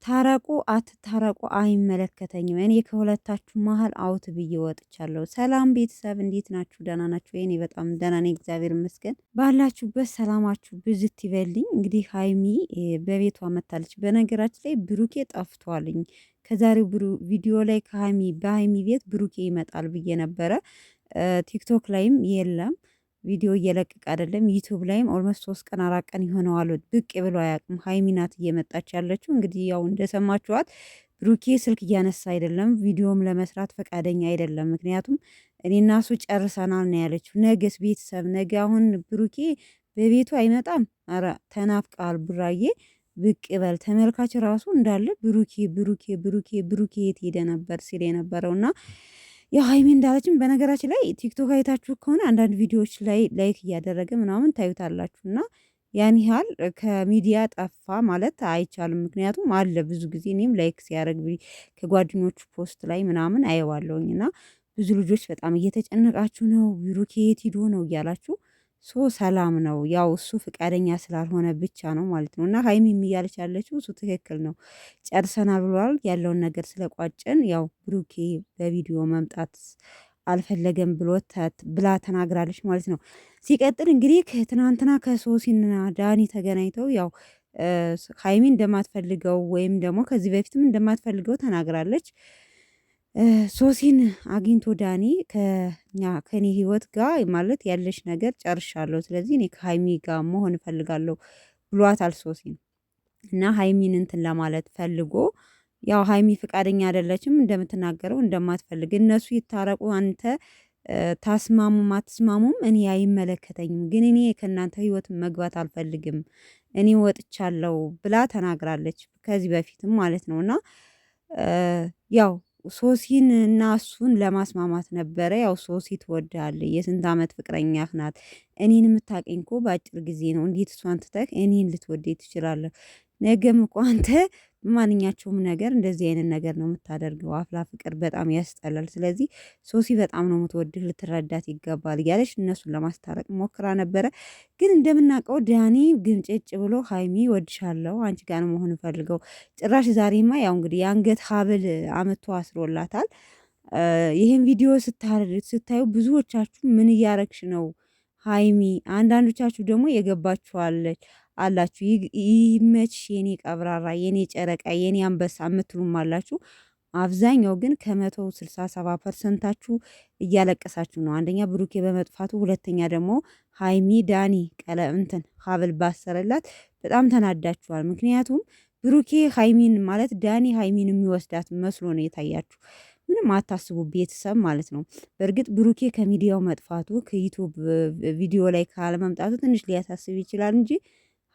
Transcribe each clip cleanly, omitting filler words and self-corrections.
ታረቁ አትታረቁ አይመለከተኝም። እኔ ከሁለታችሁ መሀል አውት ብዬ ወጥቻለሁ። ሰላም ቤተሰብ እንዴት ናችሁ? ደህና ናችሁ? እኔ በጣም ደህና ነኝ፣ እግዚአብሔር ይመስገን። ባላችሁበት ሰላማችሁ ብዝት ይበልኝ። እንግዲህ ሀይሚ በቤቷ መታለች። በነገራችን ላይ ብሩኬ ጠፍቷልኝ። ከዛሬው ቪዲዮ ላይ በሀይሚ ቤት ብሩኬ ይመጣል ብዬ ነበረ። ቲክቶክ ላይም የለም ቪዲዮ እየለቀቅ አይደለም። ዩቱብ ላይም ኦልሞስት 3 ቀን 4 ቀን ይሆነዋል ብቅ ብሎ አያውቅም። ሀይሚ ናት እየመጣች ያለችው። እንግዲህ ያው እንደሰማችኋት ብሩኬ ስልክ እያነሳ አይደለም፣ ቪዲዮም ለመስራት ፈቃደኛ አይደለም። ምክንያቱም እኔና እሱ ጨርሰናል ነው ያለችው። ነገስ ቤተሰብ ነገ አሁን ብሩኬ በቤቱ አይመጣም። ኧረ ተናፍቃል ቡራዬ ብቅ በል። ተመልካች ራሱ እንዳለ ብሩኬ ብሩኬ ብሩኬ ብሩኬ የት ሄደ ነበር ሲል የነበረውና ያው ሀይሚ እንዳለችም በነገራችን ላይ ቲክቶክ አይታችሁ ከሆነ አንዳንድ ቪዲዮዎች ላይ ላይክ እያደረገ ምናምን ታዩታላችሁ እና ያን ያህል ከሚዲያ ጠፋ ማለት አይቻልም። ምክንያቱም አለ ብዙ ጊዜ እኔም ላይክ ሲያደርግ ከጓደኞቹ ፖስት ላይ ምናምን አየዋለሁኝ እና ብዙ ልጆች በጣም እየተጨነቃችሁ ነው፣ ብሩኬ የት ሂዶ ነው እያላችሁ ሰላም ነው። ያው እሱ ፍቃደኛ ስላልሆነ ብቻ ነው ማለት ነው። እና ሀይሚ እያለች ያለችው እሱ ትክክል ነው። ጨርሰናል ብሏል። ያለውን ነገር ስለቋጨን ያው ብሩኬ በቪዲዮ መምጣት አልፈለገም ብላ ተናግራለች ማለት ነው። ሲቀጥል እንግዲህ ትናንትና ከሶሲና ዳኒ ተገናኝተው ያው ሀይሚ እንደማትፈልገው ወይም ደግሞ ከዚህ በፊትም እንደማትፈልገው ተናግራለች። ሶሲን አግኝቶ ዳኒ ከኔ ህይወት ጋር ማለት ያለሽ ነገር ጨርሻለሁ፣ ስለዚህ እኔ ከሀይሚ ጋር መሆን እፈልጋለሁ ብሏታል ሶሲን እና ሀይሚን እንትን ለማለት ፈልጎ ያው ሀይሚ ፍቃደኛ አይደለችም እንደምትናገረው እንደማትፈልግ። እነሱ ይታረቁ፣ አንተ ታስማሙም አትስማሙም እኔ አይመለከተኝም፣ ግን እኔ ከእናንተ ህይወት መግባት አልፈልግም፣ እኔ ወጥቻለሁ ብላ ተናግራለች ከዚህ በፊትም ማለት ነው እና ያው ሶሲን እና እሱን ለማስማማት ነበረ። ያው ሶሲ ትወዳለች፣ የስንት ዓመት ፍቅረኛህ ናት። እኔን የምታቀኝ እኮ በአጭር ጊዜ ነው። እንዴት እሷን ትተህ እኔን ልትወደኝ ትችላለህ? ነገም እኮ አንተ በማንኛቸውም ነገር እንደዚህ አይነት ነገር ነው የምታደርገው። አፍላ ፍቅር በጣም ያስጠላል። ስለዚህ ሶሲ በጣም ነው የምትወድህ፣ ልትረዳት ይገባል እያለች እነሱን ለማስታረቅ ሞክራ ነበረ። ግን እንደምናውቀው ዳኒ ግምጭጭ ብሎ ሀይሚ ወድሻለሁ፣ አንቺ ጋር ነው መሆን ፈልገው። ጭራሽ ዛሬማ ያው እንግዲህ የአንገት ሀብል አመቶ አስሮላታል። ይህን ቪዲዮ ስታዩ ብዙዎቻችሁ ምን እያረግሽ ነው ሀይሚ፣ አንዳንዶቻችሁ ደግሞ የገባችኋለች አላችሁ። ይመችሽ የኔ ቀብራራ፣ የኔ ጨረቃ፣ የኔ አንበሳ የምትሉም አላችሁ። አብዛኛው ግን ከ167%ታችሁ እያለቀሳችሁ ነው። አንደኛ ብሩኬ በመጥፋቱ፣ ሁለተኛ ደግሞ ሀይሚ ዳኒ እንትን ሀብል ባሰረላት በጣም ተናዳችኋል። ምክንያቱም ብሩኬ ሀይሚን ማለት ዳኒ ሀይሚን የሚወስዳት መስሎ ነው የታያችሁ። ምንም አታስቡ ቤተሰብ ማለት ነው። በእርግጥ ብሩኬ ከሚዲያው መጥፋቱ ከዩቱብ ቪዲዮ ላይ ካለመምጣቱ ትንሽ ሊያሳስብ ይችላል እንጂ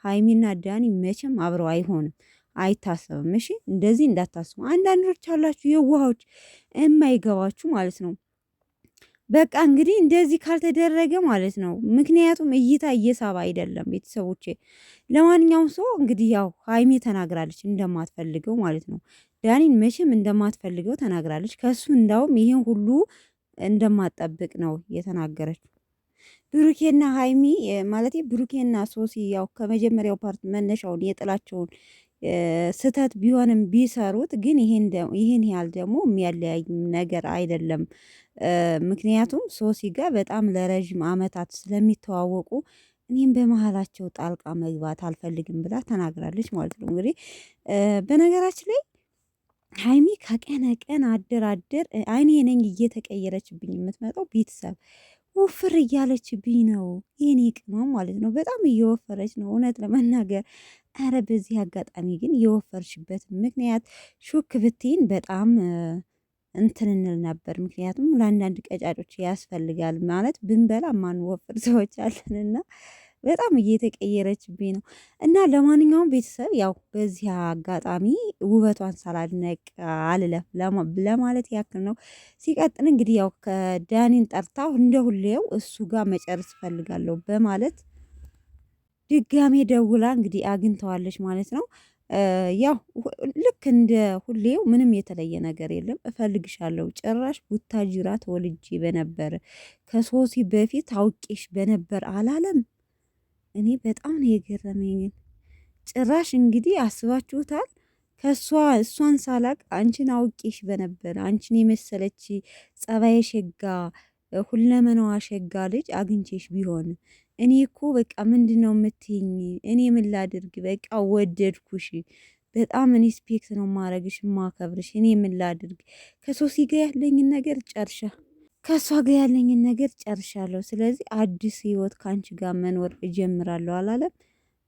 ሀይሚና ዳኒ መቼም አብረው አይሆንም፣ አይታሰብም። እሺ እንደዚህ እንዳታስቡ። አንዳንዶች አላችሁ የዋሆች የማይገባችሁ ማለት ነው። በቃ እንግዲህ እንደዚህ ካልተደረገ ማለት ነው። ምክንያቱም እይታ እየሳባ አይደለም ቤተሰቦቼ። ለማንኛውም ሰው እንግዲህ ያው ሀይሚ ተናግራለች እንደማትፈልገው ማለት ነው። ዳኒን መቼም እንደማትፈልገው ተናግራለች። ከሱ እንዳውም ይሄን ሁሉ እንደማትጠብቅ ነው የተናገረችው። ብሩኬና ሀይሚ ማለት ብሩኬና ሶሲ ያው ከመጀመሪያው ፓርት መነሻውን የጥላቸውን ስህተት ቢሆንም ቢሰሩት ግን ይሄን ያህል ደግሞ የሚያለያይ ነገር አይደለም። ምክንያቱም ሶሲ ጋር በጣም ለረዥም አመታት ስለሚተዋወቁ እኔም በመሀላቸው ጣልቃ መግባት አልፈልግም ብላ ተናግራለች ማለት ነው። እንግዲህ በነገራችን ላይ ሀይሚ ከቀነ ቀን አደር አይኔ ነኝ እየተቀየረችብኝ የምትመጣው ቤተሰብ ውፍር እያለችብኝ ነው። የኔ ቅመም ማለት ነው። በጣም እየወፈረች ነው እውነት ለመናገር። አረ በዚህ አጋጣሚ ግን የወፈርሽበት ምክንያት ሹክ ብትይን በጣም እንትን እንል ነበር። ምክንያቱም ለአንዳንድ ቀጫጮች ያስፈልጋል ማለት ብንበላ ማንወፍር ሰዎች አለንና በጣም እየተቀየረችብኝ ነው። እና ለማንኛውም ቤተሰብ ያው በዚህ አጋጣሚ ውበቷን ሳላድነቅ አልለፍ ለማለት ያክል ነው። ሲቀጥል እንግዲህ ያው ከዳኒን ጠርታው እንደ ሁሌው እሱ ጋር መጨረስ እፈልጋለሁ በማለት ድጋሜ ደውላ እንግዲህ አግኝተዋለች ማለት ነው። ያው ልክ እንደ ሁሌው ምንም የተለየ ነገር የለም። እፈልግሻለሁ ጭራሽ ቡታጅራ ተወልጄ በነበር ከሶሲ በፊት አውቄሽ በነበር አላለም። እኔ በጣም ነው የገረመኝ። ጭራሽ እንግዲህ አስባችሁታል እሷን ሳላቅ አንቺን አውቄሽ በነበረ አንቺን የመሰለች ጸባይ ሸጋ ሁለመናዋ ሸጋ ልጅ አግኝቼሽ ቢሆን እኔ እኮ በቃ ምንድን ነው የምትይኝ? እኔ ምን ላድርግ? በቃ ወደድኩሽ። በጣም ሪስፔክት ነው ማረግሽ ማከብርሽ። እኔ ምን ላድርግ? ከሶሲ ጋር ያለኝን ነገር ጨርሻ ከእሷ ጋር ያለኝን ነገር ጨርሻለሁ። ስለዚህ አዲስ ህይወት ከአንቺ ጋር መኖር እጀምራለሁ አላለም?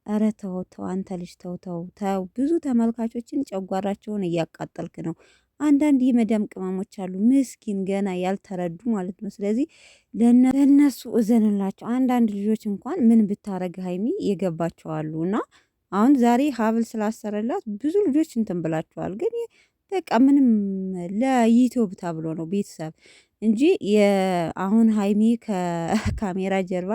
ኧረ ተው ተው፣ አንተ ልጅ ተው ተው ተው። ብዙ ተመልካቾችን ጨጓራቸውን እያቃጠልክ ነው። አንዳንድ የመዳም ቅመሞች አሉ ምስኪን ገና ያልተረዱ ማለት ነው። ስለዚህ ለእነሱ እዘንላቸው። አንዳንድ ልጆች እንኳን ምን ብታረግ ሀይሚ የገባቸዋሉ እና አሁን ዛሬ ሀብል ስላሰረላት ብዙ ልጆች እንትን ብላቸዋል። ግን በቃ ምንም ለዩቲዩብ ተብሎ ነው ቤተሰብ እንጂ አሁን ሀይሚ ከካሜራ ጀርባ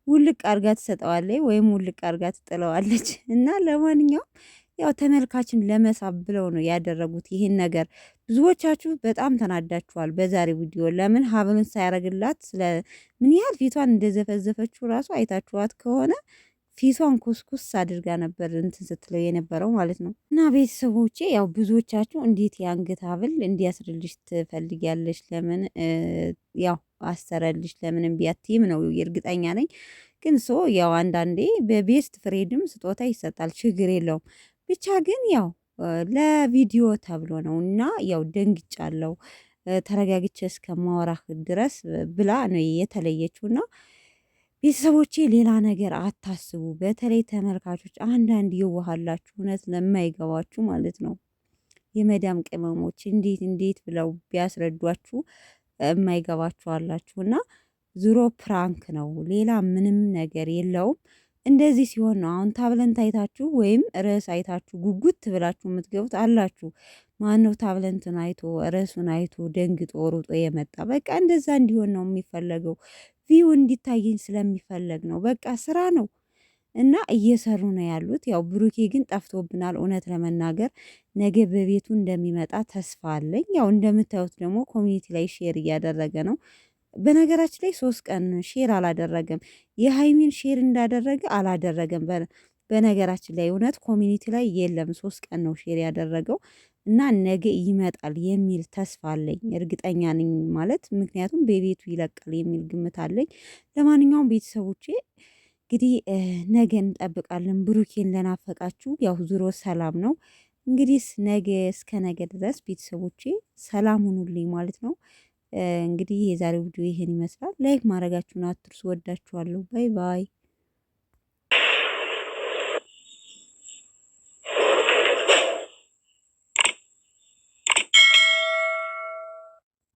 ውልቅ አርጋ ትሰጠዋለች ወይም ውልቅ አርጋ ትጥለዋለች። እና ለማንኛውም ያው ተመልካችን ለመሳብ ብለው ነው ያደረጉት ይሄን ነገር። ብዙዎቻችሁ በጣም ተናዳችኋል በዛሬ ቪዲዮ። ለምን ሀብልን ሳያረግላት ስለ ምን ያህል ፊቷን እንደዘፈዘፈችው ራሱ አይታችኋት ከሆነ ፊቷን ኩስኩስ አድርጋ ነበር እንትን ስትለው የነበረው ማለት ነው። እና ቤተሰቦቼ ያው ብዙዎቻችሁ እንዴት የአንገት ሀብል እንዲያስርልሽ ትፈልጊያለሽ? ለምን ያው አሰረልሽ? ለምን እምቢ አትይም ነው እርግጠኛ ነኝ። ግን ያው አንዳንዴ በቤስት ፍሬድም ስጦታ ይሰጣል፣ ችግር የለውም። ብቻ ግን ያው ለቪዲዮ ተብሎ ነው እና ያው ደንግጫለሁ ተረጋግቼ እስከማወራህ ድረስ ብላ ነው የተለየችው። እና ቤተሰቦቼ ሌላ ነገር አታስቡ። በተለይ ተመልካቾች አንዳንድ ይዋሃላችሁ እውነት ለማይገባችሁ ማለት ነው። የመዳም ቅመሞች እንዴት ብለው ቢያስረዷችሁ የማይገባችሁ አላችሁ። እና ዙሮ ፕራንክ ነው፣ ሌላ ምንም ነገር የለውም። እንደዚህ ሲሆን ነው አሁን ታብለንት አይታችሁ ወይም ርዕስ አይታችሁ ጉጉት ብላችሁ የምትገቡት አላችሁ። ማነው ታብለንትን አይቶ ርዕሱን አይቶ ደንግጦ ሩጦ የመጣ? በቃ እንደዛ እንዲሆን ነው የሚፈለገው። ቪው እንዲታየኝ ስለሚፈለግ ነው። በቃ ስራ ነው እና እየሰሩ ነው ያሉት። ያው ብሩኬ ግን ጠፍቶብናል። እውነት ለመናገር ነገ በቤቱ እንደሚመጣ ተስፋ አለኝ። ያው እንደምታዩት ደግሞ ኮሚኒቲ ላይ ሼር እያደረገ ነው። በነገራችን ላይ 3 ቀን ሼር አላደረገም። የሃይሚን ሼር እንዳደረገ አላደረገም። በነገራችን ላይ እውነት ኮሚኒቲ ላይ የለም። 3 ቀን ነው ሼር ያደረገው እና ነገ ይመጣል የሚል ተስፋ አለኝ። እርግጠኛ ነኝ ማለት ምክንያቱም በቤቱ ይለቃል የሚል ግምት አለኝ። ለማንኛውም ቤተሰቦቼ እንግዲህ ነገ እንጠብቃለን። ብሩኬን ለናፈቃችሁ ያው ዙሮ ሰላም ነው እንግዲህ ነገ እስከ ነገ ድረስ ቤተሰቦቼ ሰላም ሁኑልኝ ማለት ነው። እንግዲህ የዛሬው ቪዲዮ ይሄን ይመስላል። ላይክ ማድረጋችሁን አትርሱ። ወዳችኋለሁ። ባይ ባይ።